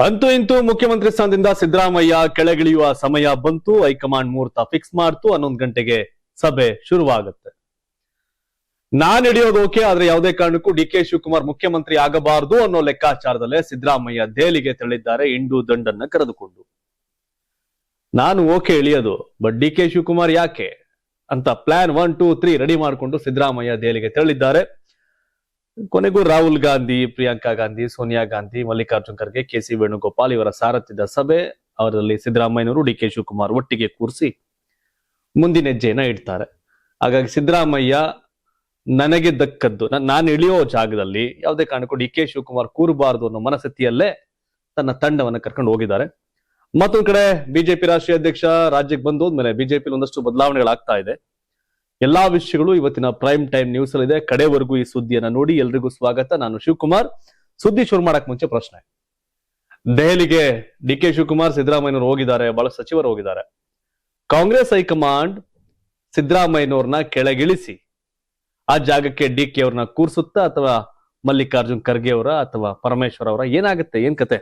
ಅಂತೂ ಇಂತೂ ಮುಖ್ಯಮಂತ್ರಿ ಸ್ಥಾನದಿಂದ ಸಿದ್ದರಾಮಯ್ಯ ಕೆಳಗಿಳಿಯುವ ಸಮಯ ಬಂತು. ಹೈಕಮಾಂಡ್ ಮುಹೂರ್ತ ಫಿಕ್ಸ್ ಮಾಡ್ತು. 11 ಗಂಟೆಗೆ ಸಭೆ ಶುರುವಾಗುತ್ತೆ. ನಾನ್ ಹಿಡಿಯೋದು ಓಕೆ, ಆದ್ರೆ ಯಾವುದೇ ಕಾರಣಕ್ಕೂ ಡಿ.ಕೆ. ಶಿವಕುಮಾರ್ ಮುಖ್ಯಮಂತ್ರಿ ಆಗಬಾರದು ಅನ್ನೋ ಲೆಕ್ಕಾಚಾರದಲ್ಲೇ ಸಿದ್ದರಾಮಯ್ಯ ದೆಹಲಿಗೆ ತೆರಳಿದ್ದಾರೆ ಇಂಡು ದಂಡನ್ನ ಕರೆದುಕೊಂಡು. ನಾನು ಓಕೆ ಇಳಿಯೋದು, ಬಟ್ ಡಿ.ಕೆ. ಶಿವಕುಮಾರ್ ಯಾಕೆ ಅಂತ ಪ್ಲಾನ್ 1, 2, 3 ರೆಡಿ ಮಾಡಿಕೊಂಡು ಸಿದ್ದರಾಮಯ್ಯ ದೆಹಲಿಗೆ ತೆರಳಿದ್ದಾರೆ. ಕೊನೆಗೂ ರಾಹುಲ್ ಗಾಂಧಿ, ಪ್ರಿಯಾಂಕಾ ಗಾಂಧಿ, ಸೋನಿಯಾ ಗಾಂಧಿ, ಮಲ್ಲಿಕಾರ್ಜುನ್ ಖರ್ಗೆ, ಕೆ.ಸಿ. ವೇಣುಗೋಪಾಲ್ ಇವರ ಸಾರಥ್ಯದ ಸಭೆ. ಅವರಲ್ಲಿ ಸಿದ್ದರಾಮಯ್ಯನವರು ಡಿ.ಕೆ. ಶಿವಕುಮಾರ್ ಒಟ್ಟಿಗೆ ಕೂರಿಸಿ ಮುಂದಿನ ಹೆಜ್ಜೆಯನ್ನ ಇಡ್ತಾರೆ. ಹಾಗಾಗಿ ಸಿದ್ದರಾಮಯ್ಯ ನನಗೆ ದಕ್ಕದ್ದು, ನಾನು ಇಳಿಯೋ ಜಾಗದಲ್ಲಿ ಯಾವುದೇ ಕಾರಣಕ್ಕೂ ಡಿ.ಕೆ. ಶಿವಕುಮಾರ್ ಕೂರಬಾರದು ಅನ್ನೋ ಮನಸ್ಥಿತಿಯಲ್ಲೇ ತನ್ನ ತಂಡವನ್ನು ಕರ್ಕೊಂಡು ಹೋಗಿದ್ದಾರೆ. ಮತ್ತೊಂದ್ ಕಡೆ ಬಿಜೆಪಿ ರಾಷ್ಟ್ರೀಯ ಅಧ್ಯಕ್ಷ ರಾಜ್ಯಕ್ಕೆ ಬಂದೋದ್ಮೇಲೆ ಬಿಜೆಪಿ ಒಂದಷ್ಟು ಬದಲಾವಣೆಗಳಾಗ್ತಾ ಇದೆ. ಎಲ್ಲಾ ವಿಷಯಗಳು ಇವತ್ತಿನ ಪ್ರೈಮ್ ಟೈಮ್ ನ್ಯೂಸ್ ಅಲ್ಲಿ ಇದೆ. ಕಡೆವರೆಗೂ ಈ ಸುದ್ದಿಯನ್ನ ನೋಡಿ. ಎಲ್ರಿಗೂ ಸ್ವಾಗತ. ನಾನು ಶಿವಕುಮಾರ್. ಸುದ್ದಿ ಶುರು ಮಾಡಕ್ ಮುಂಚೆ ಪ್ರಶ್ನೆ. ದೆಹಲಿಗೆ ಡಿ.ಕೆ. ಶಿವಕುಮಾರ್, ಸಿದ್ದರಾಮಯ್ಯನವರು ಹೋಗಿದ್ದಾರೆ, ಬಹಳ ಸಚಿವರು ಹೋಗಿದ್ದಾರೆ. ಕಾಂಗ್ರೆಸ್ ಹೈಕಮಾಂಡ್ ಸಿದ್ದರಾಮಯ್ಯನವ್ರನ್ನ ಕೆಳಗಿಳಿಸಿ ಆ ಜಾಗಕ್ಕೆ ಡಿ.ಕೆ. ಅವ್ರನ್ನ ಕೂರ್ಸುತ್ತಾ ಅಥವಾ ಮಲ್ಲಿಕಾರ್ಜುನ್ ಖರ್ಗೆ ಅವರ ಅಥವಾ ಪರಮೇಶ್ವರ್ ಅವರ, ಏನಾಗುತ್ತೆ, ಏನ್ ಕತೆ?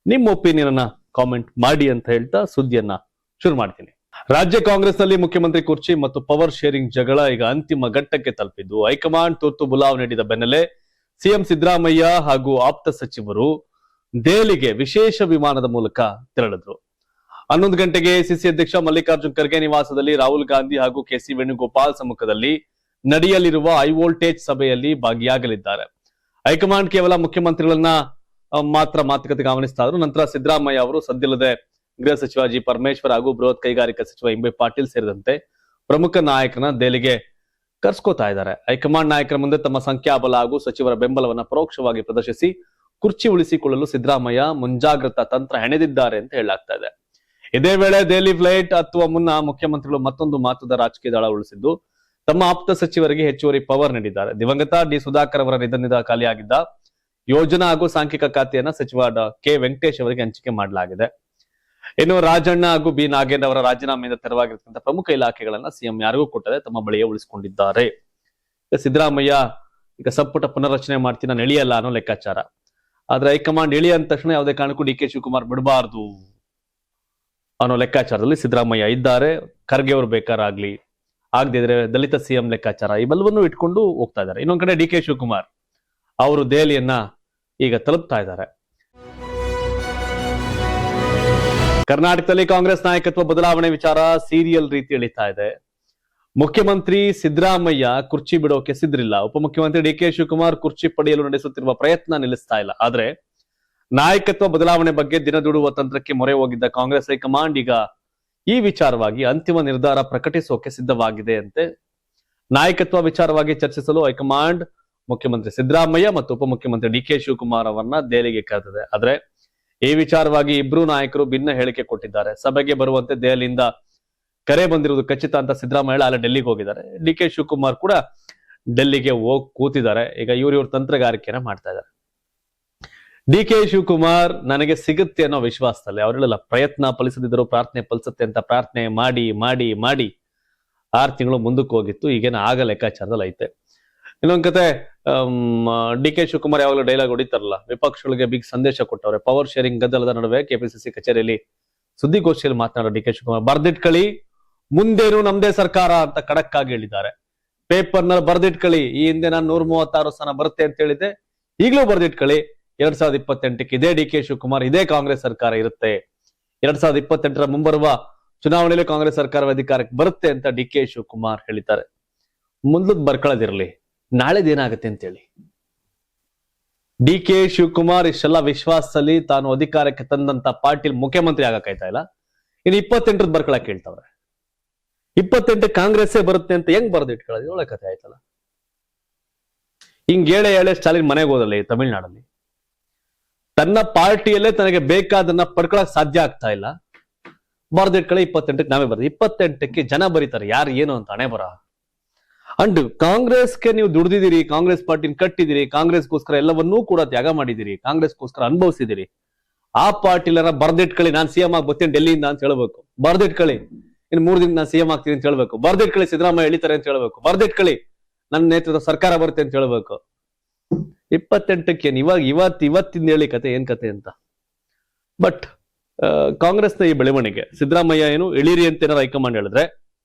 ನಿಮ್ಮ ಒಪಿನಿಯನ್ ಅನ್ನ ಕಾಮೆಂಟ್ ಮಾಡಿ ಅಂತ ಹೇಳ್ತಾ ಸುದ್ದಿಯನ್ನ ಶುರು ಮಾಡ್ತೀನಿ. ರಾಜ್ಯ ಕಾಂಗ್ರೆಸ್ ನಲ್ಲಿ ಮುಖ್ಯಮಂತ್ರಿ ಕುರ್ಚಿ ಮತ್ತು ಪವರ್ ಶೇರಿಂಗ್ ಜಗಳ ಈಗ ಅಂತಿಮ ಘಟ್ಟಕ್ಕೆ ತಲುಪಿದ್ದು ಹೈಕಮಾಂಡ್ ತುರ್ತು ಬುಲಾವ್ ನೀಡಿದ ಬೆನ್ನಲ್ಲೇ ಸಿಎಂ ಸಿದ್ದರಾಮಯ್ಯ ಹಾಗೂ ಆಪ್ತ ಸಚಿವರು ದೆಹಲಿಗೆ ವಿಶೇಷ ವಿಮಾನದ ಮೂಲಕ ತೆರಳಿದ್ರು. 11 ಗಂಟೆಗೆ ಎಸಿಸಿ ಅಧ್ಯಕ್ಷ ಮಲ್ಲಿಕಾರ್ಜುನ್ ಖರ್ಗೆ ನಿವಾಸದಲ್ಲಿ ರಾಹುಲ್ ಗಾಂಧಿ ಹಾಗೂ ಕೆ.ಸಿ. ವೇಣುಗೋಪಾಲ್ ಸಮ್ಮುಖದಲ್ಲಿ ನಡೆಯಲಿರುವ ಹೈ ವೋಲ್ಟೇಜ್ ಸಭೆಯಲ್ಲಿ ಭಾಗಿಯಾಗಲಿದ್ದಾರೆ. ಹೈಕಮಾಂಡ್ ಕೇವಲ ಮುಖ್ಯಮಂತ್ರಿಗಳನ್ನ ಮಾತ್ರ ಮಾತುಕತೆಗೆ ಆಹ್ವಾನಿಸ್ತಾ ಇದ್ರು. ನಂತರ ಸಿದ್ದರಾಮಯ್ಯ ಅವರು ಸದ್ದಿಲ್ಲದೆ ಗೃಹ ಸಚಿವ ಜಿ ಪರಮೇಶ್ವರ್ ಹಾಗೂ ಬೃಹತ್ ಕೈಗಾರಿಕಾ ಸಚಿವ ಎಂ.ಬಿ. ಪಾಟೀಲ್ ಸೇರಿದಂತೆ ಪ್ರಮುಖ ನಾಯಕರನ್ನ ದೆಹಲಿಗೆ ಕರ್ಸ್ಕೋತಾ ಇದ್ದಾರೆ. ಹೈಕಮಾಂಡ್ ನಾಯಕರ ಮುಂದೆ ತಮ್ಮ ಸಂಖ್ಯಾಬಲ ಹಾಗೂ ಸಚಿವರ ಬೆಂಬಲವನ್ನ ಪರೋಕ್ಷವಾಗಿ ಪ್ರದರ್ಶಿಸಿ ಕುರ್ಚಿ ಉಳಿಸಿಕೊಳ್ಳಲು ಸಿದ್ದರಾಮಯ್ಯ ಮುಂಜಾಗ್ರತಾ ತಂತ್ರ ಹೆಣೆದಿದ್ದಾರೆ ಅಂತ ಹೇಳಲಾಗ್ತಾ ಇದೆ. ಇದೇ ವೇಳೆ ದೆಹಲಿ ಫ್ಲೈಟ್ ಹತ್ತುವ ಮುನ್ನ ಮುಖ್ಯಮಂತ್ರಿಗಳು ಮತ್ತೊಂದು ಮಾತುದ ರಾಜಕೀಯ ದಳ ಉಳಿಸಿದ್ದು ತಮ್ಮ ಆಪ್ತ ಸಚಿವರಿಗೆ ಹೆಚ್ಚುವರಿ ಪವರ್ ನೀಡಿದ್ದಾರೆ. ದಿವಂಗತ ಡಿ ಸುಧಾಕರ್ ಅವರ ನಿಧನದಿಂದ ಖಾಲಿಯಾಗಿದ್ದ ಯೋಜನಾ ಹಾಗೂ ಸಾಂಖ್ಯಿಕ ಖಾತೆಯನ್ನ ಸಚಿವ ಕೆ ವೆಂಕಟೇಶ್ ಅವರಿಗೆ ಹಂಚಿಕೆ ಮಾಡಲಾಗಿದೆ. ಇನ್ನು ರಾಜಣ್ಣ ಹಾಗೂ ಬಿ ನಾಗೇಂದ್ರ ಅವರ ರಾಜೀನಾಮೆಯಿಂದ ತೆರವಾಗಿರ್ತಕ್ಕಂಥ ಪ್ರಮುಖ ಇಲಾಖೆಗಳನ್ನ ಸಿಎಂ ಯಾರಿಗೂ ಕೊಟ್ಟದೆ ತಮ್ಮ ಬಳಿಯೇ ಉಳಿಸಿಕೊಂಡಿದ್ದಾರೆ. ಸಿದ್ದರಾಮಯ್ಯ ಈಗ ಸಂಪುಟ ಪುನರ್ರಚನೆ ಮಾಡ್ತೀನಿ, ನಾನು ಇಳಿಯಲ್ಲ ಅನ್ನೋ ಲೆಕ್ಕಾಚಾರ. ಆದ್ರೆ ಹೈಕಮಾಂಡ್ ಇಳಿ ಅಂದ ತಕ್ಷಣ ಯಾವುದೇ ಕಾರಣಕ್ಕೂ ಡಿ.ಕೆ. ಶಿವಕುಮಾರ್ ಬಿಡಬಾರ್ದು ಅನ್ನೋ ಲೆಕ್ಕಾಚಾರದಲ್ಲಿ ಸಿದ್ದರಾಮಯ್ಯ ಇದ್ದಾರೆ. ಖರ್ಗೆ ಅವರು ಬೇಕಾರಾಗ್ಲಿ, ಆಗದಿದ್ರೆ ದಲಿತ ಸಿಎಂ ಲೆಕ್ಕಾಚಾರ, ಇವೆಲ್ಲವನ್ನೂ ಇಟ್ಕೊಂಡು ಹೋಗ್ತಾ ಇದ್ದಾರೆ. ಇನ್ನೊಂದ್ ಕಡೆ ಡಿ.ಕೆ. ಶಿವಕುಮಾರ್ ಅವರು ದೆಹಲಿಯನ್ನ ಈಗ ತಲುಪ್ತಾ ಇದ್ದಾರೆ. ಕರ್ನಾಟಕದಲ್ಲಿ ಕಾಂಗ್ರೆಸ್ ನಾಯಕತ್ವ ಬದಲಾವಣೆ ವಿಚಾರ ಸೀರಿಯಲ್ ರೀತಿ ಎಳಿತಾ ಇದೆ. ಮುಖ್ಯಮಂತ್ರಿ ಸಿದ್ದರಾಮಯ್ಯ ಕುರ್ಚಿ ಬಿಡೋಕೆ ಸಿದ್ರಿಲ್ಲ. ಉಪಮುಖ್ಯಮಂತ್ರಿ ಡಿ.ಕೆ. ಶಿವಕುಮಾರ್ ಕುರ್ಚಿ ಪಡೆಯಲು ನಡೆಸುತ್ತಿರುವ ಪ್ರಯತ್ನ ನಿಲ್ಲಿಸ್ತಾ ಇಲ್ಲ. ಆದ್ರೆ ನಾಯಕತ್ವ ಬದಲಾವಣೆ ಬಗ್ಗೆ ದಿನದೂಡುವ ತಂತ್ರಕ್ಕೆ ಮೊರೆ ಹೋಗಿದ್ದ ಕಾಂಗ್ರೆಸ್ ಹೈಕಮಾಂಡ್ ಈಗ ಈ ವಿಚಾರವಾಗಿ ಅಂತಿಮ ನಿರ್ಧಾರ ಪ್ರಕಟಿಸೋಕೆ ಸಿದ್ಧವಾಗಿದೆ ಅಂತೆ. ನಾಯಕತ್ವ ವಿಚಾರವಾಗಿ ಚರ್ಚಿಸಲು ಹೈಕಮಾಂಡ್ ಮುಖ್ಯಮಂತ್ರಿ ಸಿದ್ದರಾಮಯ್ಯ ಮತ್ತು ಉಪಮುಖ್ಯಮಂತ್ರಿ ಡಿ.ಕೆ. ಶಿವಕುಮಾರ್ ಅವರನ್ನ ದೆಹಲಿಗೆ ಕರೆದಿದೆ. ಆದ್ರೆ ಈ ವಿಚಾರವಾಗಿ ಇಬ್ರು ನಾಯಕರು ಭಿನ್ನ ಹೇಳಿಕೆ ಕೊಟ್ಟಿದ್ದಾರೆ. ಸಭೆಗೆ ಬರುವಂತೆ ದೆಹಲಿಯಿಂದ ಕರೆ ಬಂದಿರುವುದು ಖಚಿತ ಅಂತ ಸಿದ್ದರಾಮಯ್ಯ ಅಲ್ಲ ಡೆಲ್ಲಿಗೆ ಹೋಗಿದ್ದಾರೆ. ಡಿ.ಕೆ. ಶಿವಕುಮಾರ್ ಕೂಡ ಡೆಲ್ಲಿಗೆ ಹೋಗಿ ಕೂತಿದ್ದಾರೆ. ಈಗ ಇವ್ರ ತಂತ್ರಗಾರಿಕೆಯನ್ನ ಮಾಡ್ತಾ ಇದ್ದಾರೆ. ಡಿ.ಕೆ. ಶಿವಕುಮಾರ್ ನನಗೆ ಸಿಗುತ್ತೆ ಅನ್ನೋ ವಿಶ್ವಾಸದಲ್ಲಿ ಅವರೆಲ್ಲ ಪ್ರಯತ್ನ ಫಲಿಸದಿದ್ದರು ಪ್ರಾರ್ಥನೆ ಫಲಿಸುತ್ತೆ ಅಂತ ಪ್ರಾರ್ಥನೆ ಮಾಡಿ ಮಾಡಿ ಮಾಡಿ 6 ತಿಂಗಳು ಮುಂದಕ್ಕೆ ಹೋಗಿತ್ತು. ಈಗೇನು ಆಗ ಲೆಕ್ಕಾಚಾರದಲ್ಲಿ ಐತೆ. ಇನ್ನೊಂದ್ ಕತೆ, ಡಿ.ಕೆ. ಶಿವಕುಮಾರ್ ಯಾವಾಗಲೂ ಡೈಲಾಗ್ ಹೊಡಿತಾರಲ್ಲ, ವಿಪಕ್ಷಗಳಿಗೆ ಬಿಗ್ ಸಂದೇಶ ಕೊಟ್ಟವ್ರೆ. ಪವರ್ ಶೇರಿಂಗ್ ಗದ್ದಲದ ನಡುವೆ ಕೆಪಿಸಿಸಿ ಕಚೇರಿಯಲ್ಲಿ ಸುದ್ದಿಗೋಷ್ಠಿಯಲ್ಲಿ ಮಾತನಾಡೋ ಡಿ.ಕೆ. ಶಿವಕುಮಾರ್ ಬರ್ದಿಟ್ಕೊಳ್ಳಿ, ಮುಂದೇನು ನಮ್ದೇ ಸರ್ಕಾರ ಅಂತ ಖಡಕ್ ಆಗಿ ಹೇಳಿದ್ದಾರೆ. ಪೇಪರ್ ನಲ್ಲಿ ಬರ್ದಿಟ್ಕೊಳ್ಳಿ, ಈ ಹಿಂದೆ ನಾನು 136 ಸ್ಥಾನ ಬರುತ್ತೆ ಅಂತ ಹೇಳಿದ್ದೆ, ಈಗಲೂ ಬರ್ದಿಟ್ಕೊಳ್ಳಿ. 2028ಕ್ಕೆ ಇದೇ ಡಿ.ಕೆ. ಶಿವಕುಮಾರ್, ಇದೇ ಕಾಂಗ್ರೆಸ್ ಸರ್ಕಾರ ಇರುತ್ತೆ. 2028ರ ಮುಂಬರುವ ಚುನಾವಣೆಯಲ್ಲಿ ಕಾಂಗ್ರೆಸ್ ಸರ್ಕಾರದ ಅಧಿಕಾರಕ್ಕೆ ಬರುತ್ತೆ ಅಂತ ಡಿ.ಕೆ. ಶಿವಕುಮಾರ್ ಹೇಳಿದ್ದಾರೆ. ಮುಂದದ್ ಬರ್ಕೊಳ್ಳೋದಿರ್ಲಿ, ನಾಳೆದೇನಾಗುತ್ತೆ ಅಂತೇಳಿ. ಡಿ.ಕೆ. ಶಿವಕುಮಾರ್ ಇಷ್ಟೆಲ್ಲ ವಿಶ್ವಾಸದಲ್ಲಿ ತಾನು ಅಧಿಕಾರಕ್ಕೆ ತಂದಂತ ಪಾಟೀಲ್ ಮುಖ್ಯಮಂತ್ರಿ ಆಗಕ್ಕಾಯ್ತಾ ಇಲ್ಲ. ಇನ್ನು 28ರ ಬರ್ಕೊಳಕ್ ಹೇಳ್ತಾವ್ರೆ. 28 ಕಾಂಗ್ರೆಸ್ಸೇ ಬರುತ್ತೆ ಅಂತ ಹೆಂಗ್ ಬರ್ದಿಟ್ಕೊಳ್ಳೋದು? ಒಳ್ಳೆ ಕಥೆ ಆಯ್ತಲ್ಲ. ಹಿಂಗ್ ಏಳೆ ಸ್ಟಾಲಿನ್ ಮನೆಗೆ ಹೋದಲ್ಲಿ ತಮಿಳ್ನಾಡಲ್ಲಿ ತನ್ನ ಪಾರ್ಟಿಯಲ್ಲೇ ತನಗೆ ಬೇಕಾದನ್ನ ಪಡ್ಕೊಳಕ್ ಸಾಧ್ಯ ಆಗ್ತಾ ಇಲ್ಲ. ಬರ್ದಿಟ್ಕೊಳ್ಳಿ, 28ಕ್ಕೆ ನಾವೇ ಬರ್ತೀವಿ. 28ಕ್ಕೆ ಜನ ಬರೀತಾರೆ ಯಾರು ಏನು ಅಂತ ಹಣೆ ಬರ. ಅಂಡ್ ಕಾಂಗ್ರೆಸ್ಗೆ ನೀವು ದುಡ್ದಿದ್ದೀರಿ, ಕಾಂಗ್ರೆಸ್ ಪಾರ್ಟಿನ ಕಟ್ಟಿದಿರಿ, ಕಾಂಗ್ರೆಸ್ಗೋಸ್ಕರ ಎಲ್ಲವನ್ನೂ ಕೂಡ ತ್ಯಾಗ ಮಾಡಿದಿರಿ, ಕಾಂಗ್ರೆಸ್ಗೋಸ್ಕರ ಅನುಭವಿಸಿದಿರಿ. ಆ ಪಾರ್ಟಿಲರ ಬರ್ದಿಟ್ಕೊಳ್ಳಿ, ನಾನು ಸಿಎಂ ಆಗಿ ಬರ್ತೀನಿ ಡೆಲ್ಲಿಯಿಂದ ಅಂತ ಹೇಳ್ಬೇಕು. ಬರ್ದಿಟ್ಕೊಳ್ಳಿ, ಇನ್ನು 3 ದಿನ ನಾನು ಸಿಎಂ ಆಗ್ತೀನಿ ಅಂತ ಹೇಳ್ಬೇಕು. ಬರ್ದಿಟ್ಕೊಳ್ಳಿ, ಸಿದ್ದರಾಮಯ್ಯ ಎಳಿತಾರೆ ಅಂತ ಹೇಳ್ಬೇಕು. ಬರ್ದಿಟ್ಕೊಳ್ಳಿ, ನನ್ನ ನೇತೃತ್ವ ಸರ್ಕಾರ ಬರುತ್ತೆ ಅಂತ ಹೇಳ್ಬೇಕು. 28ಕ್ಕೆ ಇವತ್ತಿಂದ ಹೇಳಿ ಕತೆ ಏನ್ ಕತೆ ಅಂತ. ಬಟ್ ಕಾಂಗ್ರೆಸ್ನ ಈ ಬೆಳವಣಿಗೆ, ಸಿದ್ದರಾಮಯ್ಯ ಏನು ಇಳಿರಿ ಅಂತ ಏನಾರು ಹೈಕಮಾಂಡ್ ಹೇಳಿದ್ರೆ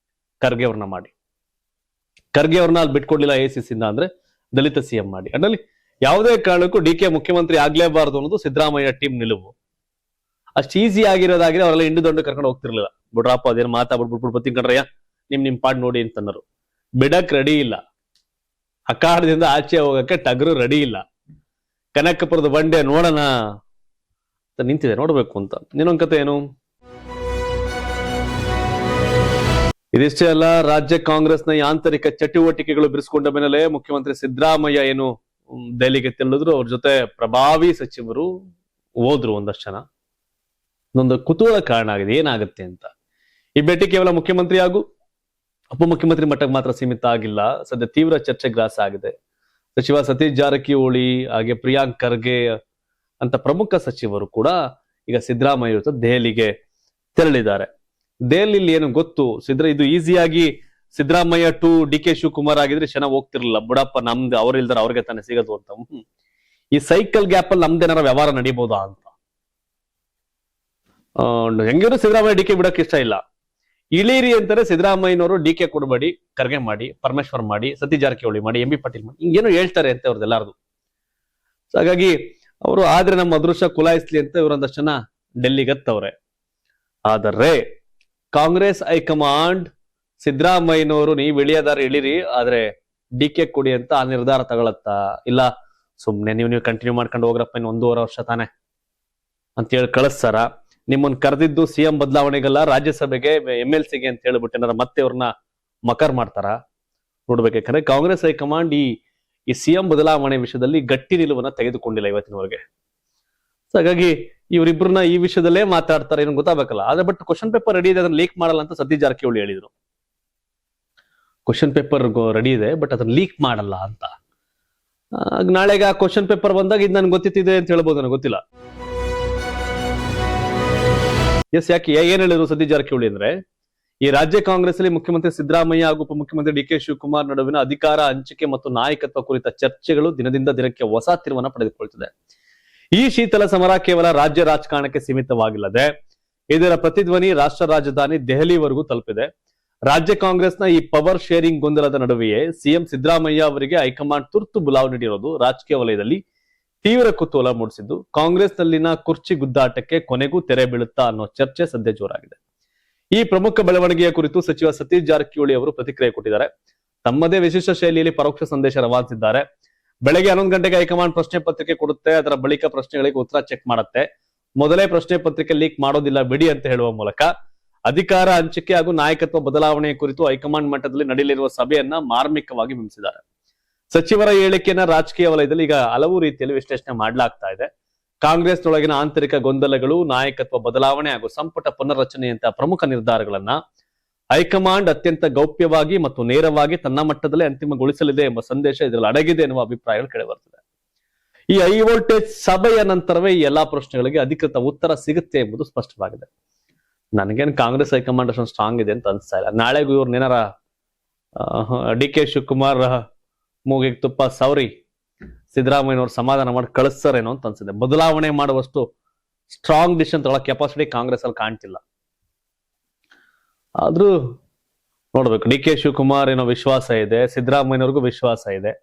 ಖರ್ಗೆ ಅವ್ರನ್ನ ಮಾಡಿ, ಖರ್ಗೆ ಅವ್ರನ್ನ ಅಲ್ಲಿ ಬಿಟ್ಕೊಡ್ಲಿಲ್ಲ ACC ಇಂದ ಅಂದ್ರೆ ದಲಿತ CM ಮಾಡಿ. ಅದರಲ್ಲಿ ಯಾವುದೇ ಕಾರಣಕ್ಕೂ DK ಮುಖ್ಯಮಂತ್ರಿ ಆಗ್ಲೇಬಾರದು ಅನ್ನೋದು ಸಿದ್ದರಾಮಯ್ಯ ಟೀಮ್ ನಿಲುವು. ಅಷ್ಟು ಈಸಿ ಆಗಿರೋದಾಗಿದ್ರೆ ಅವರೆಲ್ಲ ಇಂಡು ದಂಡು ಕರ್ಕೊಂಡು ಹೋಗ್ತಿರ್ಲಿಲ್ಲ. ಬಿಡ್ರಪ್ಪ ಅದೇನು ಮಾತಾಡ್ಬಿಟ್ಬಿಟ್ಟು ಬತ್ತೀನಿ ಕಣ್ರಯ್ಯ, ನಿಮ್ ಪಾಡ್ ನೋಡಿ ಅಂತನ್ನರು. ಬಿಡಕ್ ರೆಡಿ ಇಲ್ಲ, ಅಖಾಡದಿಂದ ಆಚೆ ಹೋಗಕ್ಕೆ ಟಗರು ರೆಡಿ ಇಲ್ಲ. ಕನಕಪುರದ ಬಂಡೆ ನೋಡೋಣ ನಿಂತಿದೆ, ನೋಡ್ಬೇಕು ಅಂತ. ಇನ್ನೊಂದ್ ಕತೆ ಏನು, ಇದಿಷ್ಟೇ ಅಲ್ಲ, ರಾಜ್ಯ ಕಾಂಗ್ರೆಸ್ನ ಈ ಆಂತರಿಕ ಚಟುವಟಿಕೆಗಳು ಬಿರುಸಿಕೊಂಡ ಬೆನ್ನಲ್ಲೇ ಮುಖ್ಯಮಂತ್ರಿ ಸಿದ್ದರಾಮಯ್ಯ ಏನು ದೆಹಲಿಗೆ ತೆರಳಿದ್ರು. ಅವ್ರ ಜೊತೆ ಪ್ರಭಾವಿ ಸಚಿವರು ಹೋದ್ರು ಒಂದಷ್ಟು ಜನ. ಇದೊಂದು ಕುತೂಹಲ ಕಾರಣ ಆಗಿದೆ, ಏನಾಗುತ್ತೆ ಅಂತ. ಈ ಭೇಟಿ ಕೇವಲ ಮುಖ್ಯಮಂತ್ರಿ ಹಾಗೂ ಉಪಮುಖ್ಯಮಂತ್ರಿ ಮಟ್ಟಕ್ಕೆ ಮಾತ್ರ ಸೀಮಿತ ಆಗಿಲ್ಲ, ಸದ್ಯ ತೀವ್ರ ಚರ್ಚೆ ಗ್ರಾಸ ಆಗಿದೆ. ಸಚಿವ ಸತೀಶ್ ಜಾರಕಿಹೊಳಿ ಹಾಗೆ ಪ್ರಿಯಾಂಕ್ ಖರ್ಗೆ ಅಂತ ಪ್ರಮುಖ ಸಚಿವರು ಕೂಡ ಈಗ ಸಿದ್ದರಾಮಯ್ಯ ಜೊತೆ ದೆಹಲಿಗೆ ತೆರಳಿದ್ದಾರೆ. ದೆಹಲಿಯಲ್ಲಿ ಏನು ಗೊತ್ತು, ಇದು ಈಸಿಯಾಗಿ ಸಿದ್ದರಾಮಯ್ಯ ಟು DK ಶಿವಕುಮಾರ್ ಆಗಿದ್ರೆ ಚೆನ್ನಾಗಿ ಹೋಗ್ತಿರ್ಲಿಲ್ಲ. ಬುಡಪ್ಪ ನಮ್ದು ಅವ್ರಿಲ್ದಾರ ಅವ್ರಿಗೆ ತಾನೇ ಸಿಗೋದು ಅಂತ. ಈ ಸೈಕಲ್ ಗ್ಯಾಪ್ ಅಲ್ಲಿ ನಮ್ದೇನಾರ ವ್ಯವಹಾರ ನಡೀಬಹುದಾ ಅಂತ. ಹೆಂಗಿದ್ರು ಸಿದ್ದರಾಮಯ್ಯ DK ಬಿಡಕ್ ಇಷ್ಟ ಇಲ್ಲ. ಇಳೀರಿ ಅಂತಾರೆ ಸಿದ್ದರಾಮಯ್ಯನವರು, DK ಕೊಡಬೇಡಿ, ಖರ್ಗೆ ಮಾಡಿ, ಪರಮೇಶ್ವರ್ ಮಾಡಿ, ಸತೀಶ್ ಜಾರಕಿಹೊಳಿ ಮಾಡಿ, MB ಪಾಟೀಲ್ ಮಾಡಿ, ಹಿಂಗೇನು ಹೇಳ್ತಾರೆ ಅಂತ ಅವ್ರದ್ದೆಲ್ಲಾರ್ದು. ಹಾಗಾಗಿ ಅವರು ಆದ್ರೆ ನಮ್ಮ ಅದೃಷ್ಟ ಕುಲಾಯಿಸ್ಲಿ ಅಂತ ಇವರೊಂದಷ್ಟು ಜನ ಡೆಲ್ಲಿಗತ್ತವ್ರೆ. ಆದರೆ ಕಾಂಗ್ರೆಸ್ ಹೈಕಮಾಂಡ್ ಸಿದ್ದರಾಮಯ್ಯನವರು ನೀವು ಇಳಿಯದಾರ ಇಳಿರಿ, ಆದ್ರೆ DK ಕೊಡಿ ಅಂತ ಆ ನಿರ್ಧಾರ ತಗೊಳತ್ತಾ? ಇಲ್ಲ ಸುಮ್ನೆ ನೀವು ಕಂಟಿನ್ಯೂ ಮಾಡ್ಕೊಂಡು ಹೋಗ್ರಪ್ಪ, ಇನ್ನು 1.5 ವರ್ಷ ತಾನೆ ಅಂತ ಹೇಳಿ ಕಳಿಸ್ತಾರ? ನಿಮ್ಮನ್ನ ಕರೆದಿದ್ದು CM ಬದಲಾವಣೆಗಲ್ಲ, ರಾಜ್ಯಸಭೆಗೆ MLCಗೆ ಅಂತ ಹೇಳ್ಬಿಟ್ಟು ಏನಾರ ಮತ್ತೆ ಅವ್ರನ್ನ ಮಕರ್ ಮಾಡ್ತಾರ? ನೋಡ್ಬೇಕಂದ್ರೆ ಕಾಂಗ್ರೆಸ್ ಹೈಕಮಾಂಡ್ ಈ CM ಬದಲಾವಣೆ ವಿಷಯದಲ್ಲಿ ಗಟ್ಟಿ ನಿಲುವನ್ನ ತೆಗೆದುಕೊಂಡಿಲ್ಲ ಇವತ್ತಿನವರೆಗೆ. ಹಾಗಾಗಿ ಇವರಿಬ್ಬರನ್ನ ಈ ವಿಷಯದಲ್ಲೇ ಮಾತಾಡ್ತಾರೆ, ಏನು ಗೊತ್ತಾಗಬೇಕಲ್ಲ. ಆದ್ರೆ ಬಟ್ ಕ್ವಶನ್ ಪೇಪರ್ ರೆಡಿ ಇದೆ, ಅದನ್ನ ಲೀಕ್ ಮಾಡಲ್ಲ ಅಂತ ಸತೀಶ್ ಜಾರಕಿಹೊಳಿ ಹೇಳಿದ್ರು. ಕ್ವಶನ್ ಪೇಪರ್ ರೆಡಿ ಇದೆ, ಬಟ್ ಅದನ್ನ ಲೀಕ್ ಮಾಡಲ್ಲ ಅಂತ. ನಾಳೆಗೆ ಆ ಕ್ವಶನ್ ಪೇಪರ್ ಬಂದಾಗ ಇದು ನನ್ಗೆ ಗೊತ್ತಿದೆ ಅಂತ ಹೇಳ್ಬೋದು, ನನಗೆ ಗೊತ್ತಿಲ್ಲ. ಯಾಕೆ ಏನ್ ಹೇಳಿದ್ರು ಸತೀಶ್ ಜಾರಕಿಹೊಳಿ ಅಂದ್ರೆ, ಈ ರಾಜ್ಯ ಕಾಂಗ್ರೆಸ್ ಅಲ್ಲಿ ಮುಖ್ಯಮಂತ್ರಿ ಸಿದ್ದರಾಮಯ್ಯ ಹಾಗೂ ಉಪಮುಖ್ಯಮಂತ್ರಿ DK ಶಿವಕುಮಾರ್ ನಡುವಿನ ಅಧಿಕಾರ ಹಂಚಿಕೆ ಮತ್ತು ನಾಯಕತ್ವ ಕುರಿತ ಚರ್ಚೆಗಳು ದಿನದಿಂದ ದಿನಕ್ಕೆ ಹೊಸ ತಿರುವನ್ನ ಪಡೆದುಕೊಳ್ತಿದೆ. ಈ ಶೀತಲ ಸಮರ ಕೇವಲ ರಾಜ್ಯ ರಾಜಕಾರಣಕ್ಕೆ ಸೀಮಿತವಾಗಿಲ್ಲದೆ ಇದರ ಪ್ರತಿಧ್ವನಿ ರಾಷ್ಟ್ರ ರಾಜಧಾನಿ ದೆಹಲಿವರೆಗೂ ತಲುಪಿದೆ. ರಾಜ್ಯ ಕಾಂಗ್ರೆಸ್ನ ಈ ಪವರ್ ಶೇರಿಂಗ್ ಗೊಂದಲದ ನಡುವೆಯೇ CM ಸಿದ್ದರಾಮಯ್ಯ ಅವರಿಗೆ ಹೈಕಮಾಂಡ್ ತುರ್ತು ಬುಲಾವ್ ನೀಡಿರೋದು ರಾಜಕೀಯ ವಲಯದಲ್ಲಿ ತೀವ್ರ ಕುತೂಹಲ ಮೂಡಿಸಿದ್ದು, ಕಾಂಗ್ರೆಸ್ನಲ್ಲಿನ ಕುರ್ಚಿ ಗುದ್ದಾಟಕ್ಕೆ ಕೊನೆಗೂ ತೆರೆ ಬೀಳುತ್ತಾ ಅನ್ನೋ ಚರ್ಚೆ ಸದ್ಯ ಜೋರಾಗಿದೆ. ಈ ಪ್ರಮುಖ ಬೆಳವಣಿಗೆಯ ಕುರಿತು ಸಚಿವ ಸತೀಶ್ ಜಾರಕಿಹೊಳಿ ಅವರು ಪ್ರತಿಕ್ರಿಯೆ ಕೊಟ್ಟಿದ್ದಾರೆ. ತಮ್ಮದೇ ವಿಶಿಷ್ಟ ಶೈಲಿಯಲ್ಲಿ ಪರೋಕ್ಷ ಸಂದೇಶ ರವಾನಿಸಿದ್ದಾರೆ. ಬೆಳಗ್ಗೆ 11 ಗಂಟೆಗೆ ಹೈಕಮಾಂಡ್ ಪ್ರಶ್ನೆ ಪತ್ರಿಕೆ ಕೊಡುತ್ತೆ, ಅದರ ಬಳಿಕ ಪ್ರಶ್ನೆಗಳಿಗೆ ಉತ್ತರ ಚೆಕ್ ಮಾಡುತ್ತೆ. ಮೊದಲೇ ಪ್ರಶ್ನೆ ಪತ್ರಿಕೆ ಲೀಕ್ ಮಾಡೋದಿಲ್ಲ ಬಿಡಿ ಅಂತ ಹೇಳುವ ಮೂಲಕ ಅಧಿಕಾರ ಹಂಚಿಕೆ ಹಾಗೂ ನಾಯಕತ್ವ ಬದಲಾವಣೆ ಕುರಿತು ಹೈಕಮಾಂಡ್ ಮಟ್ಟದಲ್ಲಿ ನಡೆಯಲಿರುವ ಸಭೆಯನ್ನ ಮಾರ್ಮಿಕವಾಗಿ ಬಿಂಬಿಸಿದ್ದಾರೆ. ಸಚಿವರ ಹೇಳಿಕೆಯನ್ನ ರಾಜಕೀಯ ವಲಯದಲ್ಲಿ ಈಗ ಹಲವು ರೀತಿಯಲ್ಲಿ ವಿಶ್ಲೇಷಣೆ ಮಾಡಲಾಗ್ತಾ ಇದೆ. ಕಾಂಗ್ರೆಸ್ನೊಳಗಿನ ಆಂತರಿಕ ಗೊಂದಲಗಳು, ನಾಯಕತ್ವ ಬದಲಾವಣೆ ಹಾಗೂ ಸಂಪುಟ ಪುನರ್ರಚನೆಯಂತಹ ಪ್ರಮುಖ ನಿರ್ಧಾರಗಳನ್ನ ಹೈಕಮಾಂಡ್ ಅತ್ಯಂತ ಗೌಪ್ಯವಾಗಿ ಮತ್ತು ನೇರವಾಗಿ ತನ್ನ ಮಟ್ಟದಲ್ಲೇ ಅಂತಿಮಗೊಳಿಸಲಿದೆ ಎಂಬ ಸಂದೇಶ ಇದರಲ್ಲಿ ಅಡಗಿದೆ ಎನ್ನುವ ಅಭಿಪ್ರಾಯಗಳು ಕೇಳಿಬರುತ್ತಿದೆ. ಈ ಹೈ ವೋಲ್ಟೇಜ್ ಸಭೆಯ ನಂತರವೇ ಈ ಎಲ್ಲಾ ಪ್ರಶ್ನೆಗಳಿಗೆ ಅಧಿಕೃತ ಉತ್ತರ ಸಿಗುತ್ತೆ ಎಂಬುದು ಸ್ಪಷ್ಟವಾಗಿದೆ. ನನಗೇನು ಕಾಂಗ್ರೆಸ್ ಹೈಕಮಾಂಡ್ ಅಷ್ಟೊಂದು ಸ್ಟ್ರಾಂಗ್ ಇದೆ ಅಂತ ಅನ್ಸ್ತಾ ಇಲ್ಲ. ನಾಳೆಗೂ ಇವ್ರನ್ನೇನಾರ DK ಶಿವಕುಮಾರ್ ಮೂಗಿಗೆ ತುಪ್ಪ ಸವರಿ ಸಿದ್ದರಾಮಯ್ಯನವ್ರು ಸಮಾಧಾನ ಮಾಡಿ ಕಳಿಸ್ತಾರೇನೋ ಅಂತ ಅನ್ಸಿದೆ. ಬದಲಾವಣೆ ಮಾಡುವಷ್ಟು ಸ್ಟ್ರಾಂಗ್ ಡಿಸಿಷನ್ ತಗೊಳ್ಳೋ ಕೆಪಾಸಿಟಿ ಕಾಂಗ್ರೆಸ್ ಅಲ್ಲಿ ಕಾಣ್ತಿಲ್ಲ. ಆದ್ರೂ ನೋಡ್ಬೇಕು, DK ಶಿವಕುಮಾರ್ ಏನೋ ವಿಶ್ವಾಸ ಇದೆ, ಸಿದ್ದರಾಮಯ್ಯನವ್ರಿಗೂ ವಿಶ್ವಾಸ ಇದೆ.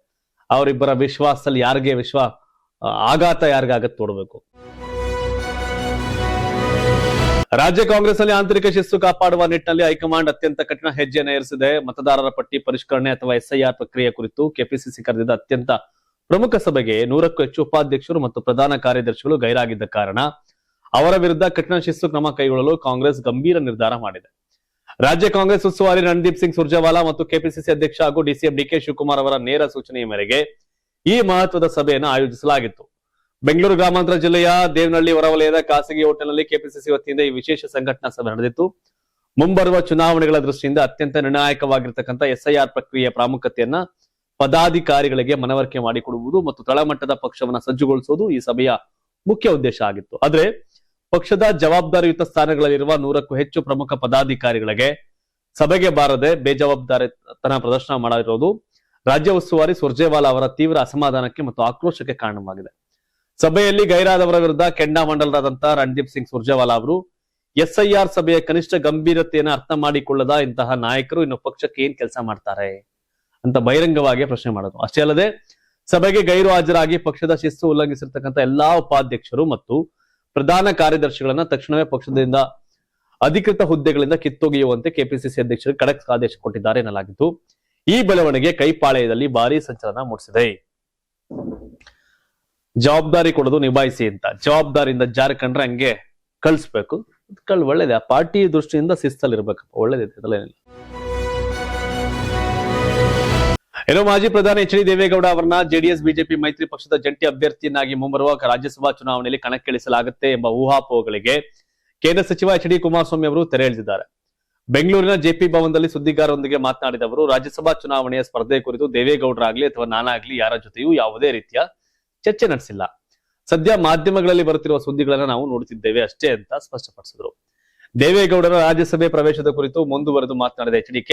ಅವರಿಬ್ಬರ ವಿಶ್ವಾಸದಲ್ಲಿ ಯಾರಿಗೆ ಆಘಾತ ಯಾರಿಗಾಗತ್ತೆ ನೋಡ್ಬೇಕು. ರಾಜ್ಯ ಕಾಂಗ್ರೆಸ್ ಅಲ್ಲಿ ಆಂತರಿಕ ಶಿಸ್ತು ಕಾಪಾಡುವ ನಿಟ್ಟಿನಲ್ಲಿ ಹೈಕಮಾಂಡ್ ಅತ್ಯಂತ ಕಠಿಣ ಹೆಜ್ಜೆಯನ್ನು ಏರಿಸಿದೆ. ಮತದಾರರ ಪಟ್ಟಿ ಪರಿಷ್ಕರಣೆ ಅಥವಾ SIR ಪ್ರಕ್ರಿಯೆ ಕುರಿತು KPCC ಕರೆದಿದ್ದ ಅತ್ಯಂತ ಪ್ರಮುಖ ಸಭೆಗೆ 100ಕ್ಕೂ ಹೆಚ್ಚು ಉಪಾಧ್ಯಕ್ಷರು ಮತ್ತು ಪ್ರಧಾನ ಕಾರ್ಯದರ್ಶಿಗಳು ಗೈರಾಗಿದ್ದ ಕಾರಣ ಅವರ ವಿರುದ್ಧ ಕಠಿಣ ಶಿಸ್ತು ಕ್ರಮ ಕೈಗೊಳ್ಳಲು ಕಾಂಗ್ರೆಸ್ ಗಂಭೀರ ನಿರ್ಧಾರ ಮಾಡಿದೆ. ರಾಜ್ಯ ಕಾಂಗ್ರೆಸ್ ಉಸ್ತುವಾರಿ ರಣದೀಪ್ ಸಿಂಗ್ ಸುರ್ಜೇವಾಲಾ ಮತ್ತು KPCC ಅಧ್ಯಕ್ಷ ಹಾಗೂ DCM DK ಶಿವಕುಮಾರ್ ಅವರ ನೇರ ಸೂಚನೆಯ ಮೇರೆಗೆ ಈ ಮಹತ್ವದ ಸಭೆಯನ್ನು ಆಯೋಜಿಸಲಾಗಿತ್ತು. ಬೆಂಗಳೂರು ಗ್ರಾಮಾಂತರ ಜಿಲ್ಲೆಯ ದೇವನಹಳ್ಳಿ ಹೊರವಲಯದ ಖಾಸಗಿ ಹೋಟೆಲ್ನಲ್ಲಿ KPCC ವತಿಯಿಂದ ಈ ವಿಶೇಷ ಸಂಘಟನಾ ಸಭೆ ನಡೆದಿತ್ತು. ಮುಂಬರುವ ಚುನಾವಣೆಗಳ ದೃಷ್ಟಿಯಿಂದ ಅತ್ಯಂತ ನಿರ್ಣಾಯಕವಾಗಿರ್ತಕ್ಕಂಥ SIR ಪ್ರಕ್ರಿಯೆಯ ಪ್ರಾಮುಖ್ಯತೆಯನ್ನ ಪದಾಧಿಕಾರಿಗಳಿಗೆ ಮನವರಿಕೆ ಮಾಡಿಕೊಡುವುದು ಮತ್ತು ತಳಮಟ್ಟದ ಪಕ್ಷವನ್ನ ಸಜ್ಜುಗೊಳಿಸುವುದು ಈ ಸಭೆಯ ಮುಖ್ಯ ಉದ್ದೇಶ ಆಗಿತ್ತು. ಆದ್ರೆ ಪಕ್ಷದ ಜವಾಬ್ದಾರಿಯುತ ಸ್ಥಾನಗಳಲ್ಲಿರುವ 100ಕ್ಕೂ ಹೆಚ್ಚು ಪ್ರಮುಖ ಪದಾಧಿಕಾರಿಗಳಿಗೆ ಸಭೆಗೆ ಬಾರದೆ ಬೇಜವಾಬ್ದಾರಿತನ ಪ್ರದರ್ಶನ ಮಾಡಿರೋದು ರಾಜ್ಯ ಉಸ್ತುವಾರಿ ಸುರ್ಜೇವಾಲಾ ಅವರ ತೀವ್ರ ಅಸಮಾಧಾನಕ್ಕೆ ಮತ್ತು ಆಕ್ರೋಶಕ್ಕೆ ಕಾರಣವಾಗಿದೆ. ಸಭೆಯಲ್ಲಿ ಗೈರಾದವರ ವಿರುದ್ಧ ಕೆಂಡಾಮಂಡಲರಾದಂತಹ ರಣದೀಪ್ ಸಿಂಗ್ ಸುರ್ಜೇವಾಲಾ ಅವರು SIR ಸಭೆಯ ಕನಿಷ್ಠ ಗಂಭೀರತೆಯನ್ನು ಅರ್ಥ ಮಾಡಿಕೊಳ್ಳದ ಇಂತಹ ನಾಯಕರು ಇನ್ನು ಪಕ್ಷಕ್ಕೆ ಏನ್ ಕೆಲಸ ಮಾಡ್ತಾರೆ ಅಂತ ಬಹಿರಂಗವಾಗಿ ಪ್ರಶ್ನೆ ಮಾಡೋದು. ಅಷ್ಟೇ ಅಲ್ಲದೆ ಸಭೆಗೆ ಗೈರು ಹಾಜರಾಗಿ ಪಕ್ಷದ ಶಿಸ್ತು ಉಲ್ಲಂಘಿಸಿರ್ತಕ್ಕಂಥ ಎಲ್ಲಾ ಉಪಾಧ್ಯಕ್ಷರು ಮತ್ತು ಪ್ರಧಾನ ಕಾರ್ಯದರ್ಶಿಗಳನ್ನ ತಕ್ಷಣವೇ ಪಕ್ಷದಿಂದ ಅಧಿಕೃತ ಹುದ್ದೆಗಳಿಂದ ಕಿತ್ತೊಗೆಯುವಂತೆ ಕೆಪಿಸಿಸಿ ಅಧ್ಯಕ್ಷರು ಖಡಕ್ ಆದೇಶ ಕೊಟ್ಟಿದ್ದಾರೆ ಎನ್ನಲಾಗಿತ್ತು. ಈ ಬೆಳವಣಿಗೆ ಕೈಪಾಳ್ಯದಲ್ಲಿ ಭಾರಿ ಸಂಚಲನ ಮೂಡಿಸಿದೆ. ಜವಾಬ್ದಾರಿ ಕೊಡೋದು ನಿಭಾಯಿಸಿ ಅಂತ, ಜವಾಬ್ದಾರಿಯಿಂದ ಜಾರ್ಖಂಡ್ರೆ ಹಂಗೆ ಕಳಿಸ್ಬೇಕು. ಒಳ್ಳೇದೇ, ಆ ಪಾರ್ಟಿ ದೃಷ್ಟಿಯಿಂದ ಶಿಸ್ತಲ್ಲಿ ಇರ್ಬೇಕಪ್ಪ, ಒಳ್ಳೇದಿದೆ, ಅದಲ್ಲೇನಿಲ್ಲ. ಇನ್ನು ಮಾಜಿ ಪ್ರಧಾನಿ HD ದೇವೇಗೌಡ ಅವರನ್ನ ಜೆಡಿಎಸ್ ಬಿಜೆಪಿ ಮೈತ್ರಿ ಪಕ್ಷದ ಜಂಟಿ ಅಭ್ಯರ್ಥಿಯನ್ನಾಗಿ ಮುಂಬರುವ ರಾಜ್ಯಸಭಾ ಚುನಾವಣೆಯಲ್ಲಿ ಕಣಕ್ಕಿಳಿಸಲಾಗುತ್ತೆ ಎಂಬ ಊಹಾಪೋಹಗಳಿಗೆ ಕೇಂದ್ರ ಸಚಿವ HD ಕುಮಾರಸ್ವಾಮಿ ಅವರು ತೆರೆ ಎಳೆದಿದ್ದಾರೆ. ಬೆಂಗಳೂರಿನ JP ಭವನದಲ್ಲಿ ಸುದ್ದಿಗಾರರೊಂದಿಗೆ ಮಾತನಾಡಿದ ಅವರು, ರಾಜ್ಯಸಭಾ ಚುನಾವಣೆಯ ಸ್ಪರ್ಧೆ ಕುರಿತು ದೇವೇಗೌಡರಾಗ್ಲಿ ಅಥವಾ ನಾನಾಗ್ಲಿ ಯಾರ ಜೊತೆಯೂ ಯಾವುದೇ ರೀತಿಯ ಚರ್ಚೆ ನಡೆಸಿಲ್ಲ. ಸದ್ಯ ಮಾಧ್ಯಮಗಳಲ್ಲಿ ಬರುತ್ತಿರುವ ಸುದ್ದಿಗಳನ್ನ ನಾವು ನೋಡುತ್ತಿದ್ದೇವೆ ಅಷ್ಟೇ ಅಂತ ಸ್ಪಷ್ಟಪಡಿಸಿದರು. ದೇವೇಗೌಡರ ರಾಜ್ಯಸಭೆ ಪ್ರವೇಶದ ಕುರಿತು ಮುಂದುವರೆದು ಮಾತನಾಡಿದ HDK,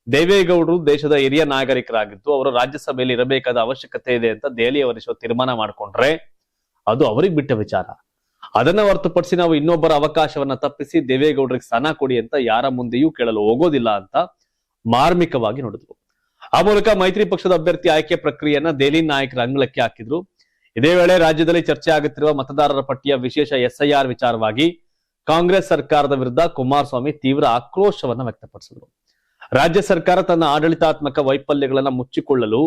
ದೇವೇಗೌಡರು ದೇಶದ ಹಿರಿಯ ನಾಗರಿಕರಾಗಿದ್ದು ಅವರು ರಾಜ್ಯಸಭೆಯಲ್ಲಿ ಇರಬೇಕಾದ ಅವಶ್ಯಕತೆ ಇದೆ ಅಂತ ದೆಹಲಿಯವರಿಸುವ ತೀರ್ಮಾನ ಮಾಡಿಕೊಂಡ್ರೆ ಅದು ಅವರಿಗೆ ಬಿಟ್ಟ ವಿಚಾರ. ಅದನ್ನ ಹೊರತುಪಡಿಸಿ ನಾವು ಇನ್ನೊಬ್ಬರ ಅವಕಾಶವನ್ನ ತಪ್ಪಿಸಿ ದೇವೇಗೌಡರಿಗೆ ಸ್ಥಾನ ಕೊಡಿ ಅಂತ ಯಾರ ಮುಂದೆಯೂ ಕೇಳಲು ಹೋಗೋದಿಲ್ಲ ಅಂತ ಮಾರ್ಮಿಕವಾಗಿ ನುಡಿದ್ರು. ಆ ಮೂಲಕ ಮೈತ್ರಿ ಪಕ್ಷದ ಅಭ್ಯರ್ಥಿ ಆಯ್ಕೆ ಪ್ರಕ್ರಿಯೆಯನ್ನ ದೆಹಲಿ ನಾಯಕರ ಅಂಗಳಕ್ಕೆ ಹಾಕಿದ್ರು. ಇದೇ ವೇಳೆ ರಾಜ್ಯದಲ್ಲಿ ಚರ್ಚೆ ಆಗುತ್ತಿರುವ ಮತದಾರರ ಪಟ್ಟಿಯ ವಿಶೇಷ SIR ವಿಚಾರವಾಗಿ ಕಾಂಗ್ರೆಸ್ ಸರ್ಕಾರದ ವಿರುದ್ಧ ಕುಮಾರಸ್ವಾಮಿ ತೀವ್ರ ಆಕ್ರೋಶವನ್ನ ವ್ಯಕ್ತಪಡಿಸಿದರು. ರಾಜ್ಯ ಸರ್ಕಾರ ತನ್ನ ಆಡಳಿತಾತ್ಮಕ ವೈಫಲ್ಯಗಳನ್ನ ಮುಚ್ಚಿಕೊಳ್ಳಲು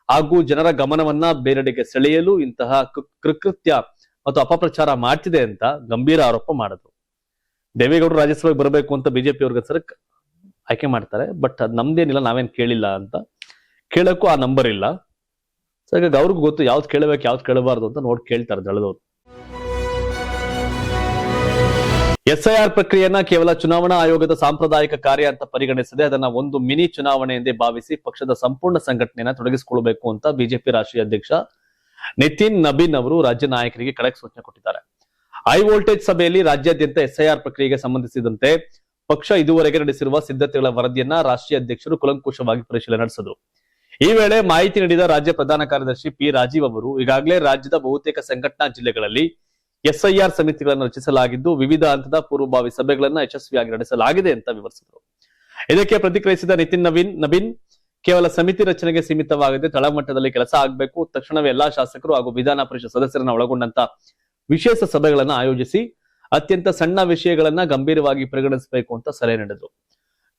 ಹಾಗೂ ಜನರ ಗಮನವನ್ನ ಬೇರೆಡೆಗೆ ಸೆಳೆಯಲು ಇಂತಹ ಕೃತ್ಯ ಮತ್ತು ಅಪಪ್ರಚಾರ ಮಾಡ್ತಿದೆ ಅಂತ ಗಂಭೀರ ಆರೋಪ ಮಾಡಿದ್ರು. ದೇವೇಗೌಡರು ರಾಜ್ಯಸಭೆಗೆ ಬರಬೇಕು ಅಂತ ಬಿಜೆಪಿ ಅವ್ರಿಗೆ ಸರ್ ಆಯ್ಕೆ ಮಾಡ್ತಾರೆ, ಬಟ್ ಅದ್ ನಮ್ದೇನಿಲ್ಲ, ನಾವೇನ್ ಕೇಳಿಲ್ಲ ಅಂತ. ಕೇಳಕ್ಕೂ ಆ ನಂಬರ್ ಇಲ್ಲ. ಸೊ ಹಾಗಾಗಿ ಅವ್ರಿಗೂ ಗೊತ್ತು ಯಾವ್ದು ಕೇಳಬೇಕು ಯಾವ್ದು ಕೇಳಬಾರ್ದು ಅಂತ ನೋಡಿ ಕೇಳ್ತಾರೆ ದಳದವ್ರು. SIR ಪ್ರಕ್ರಿಯೆಯನ್ನ ಕೇವಲ ಚುನಾವಣಾ ಆಯೋಗದ ಸಾಂಪ್ರದಾಯಿಕ ಕಾರ್ಯ ಅಂತ ಪರಿಗಣಿಸದೆ ಅದನ್ನ ಒಂದು ಮಿನಿ ಚುನಾವಣೆ ಎಂದೇ ಭಾವಿಸಿ ಪಕ್ಷದ ಸಂಪೂರ್ಣ ಸಂಘಟನೆಯನ್ನ ತೊಡಗಿಸಿಕೊಳ್ಳಬೇಕು ಅಂತ ಬಿಜೆಪಿ ರಾಷ್ಟ್ರೀಯ ಅಧ್ಯಕ್ಷ ನಿತಿನ್ ನಬೀನ್ ಅವರು ರಾಜ್ಯ ನಾಯಕರಿಗೆ ಖಡಕ್ ಸೂಚನೆ ಕೊಟ್ಟಿದ್ದಾರೆ. ಹೈ ವೋಲ್ಟೇಜ್ ಸಭೆಯಲ್ಲಿ ರಾಜ್ಯಾದ್ಯಂತ SIR ಪ್ರಕ್ರಿಯೆಗೆ ಸಂಬಂಧಿಸಿದಂತೆ ಪಕ್ಷ ಇದುವರೆಗೆ ನಡೆಸಿರುವ ಸಿದ್ಧತೆಗಳ ವರದಿಯನ್ನ ರಾಷ್ಟ್ರೀಯ ಅಧ್ಯಕ್ಷರು ಕೂಲಂಕುಷವಾಗಿ ಪರಿಶೀಲನೆ ನಡೆಸಿದರು. ಈ ವೇಳೆ ಮಾಹಿತಿ ನೀಡಿದ ರಾಜ್ಯ ಪ್ರಧಾನ ಕಾರ್ಯದರ್ಶಿ P ರಾಜೀವ್ ಅವರು, ಈಗಾಗಲೇ ರಾಜ್ಯದ ಬಹುತೇಕ ಸಂಘಟನಾ ಜಿಲ್ಲೆಗಳಲ್ಲಿ SIR ಸಮಿತಿಗಳನ್ನು ರಚಿಸಲಾಗಿದ್ದು ವಿವಿಧ ಹಂತದ ಪೂರ್ವಭಾವಿ ಸಭೆಗಳನ್ನ ಯಶಸ್ವಿಯಾಗಿ ನಡೆಸಲಾಗಿದೆ ಅಂತ ವಿವರಿಸಿದರು. ಇದಕ್ಕೆ ಪ್ರತಿಕ್ರಿಯಿಸಿದ ನಿತಿನ್ ನಬೀನ್, ಕೇವಲ ಸಮಿತಿ ರಚನೆಗೆ ಸೀಮಿತವಾಗದೆ ತಳಮಟ್ಟದಲ್ಲಿ ಕೆಲಸ ಆಗಬೇಕು. ತಕ್ಷಣವೇ ಎಲ್ಲಾ ಶಾಸಕರು ಹಾಗೂ ವಿಧಾನ ಪರಿಷತ್ ಸದಸ್ಯರನ್ನ ಒಳಗೊಂಡಂತ ವಿಶೇಷ ಸಭೆಗಳನ್ನ ಆಯೋಜಿಸಿ ಅತ್ಯಂತ ಸಣ್ಣ ವಿಷಯಗಳನ್ನ ಗಂಭೀರವಾಗಿ ಪರಿಗಣಿಸಬೇಕು ಅಂತ ಸಲಹೆ ನೀಡಿದರು.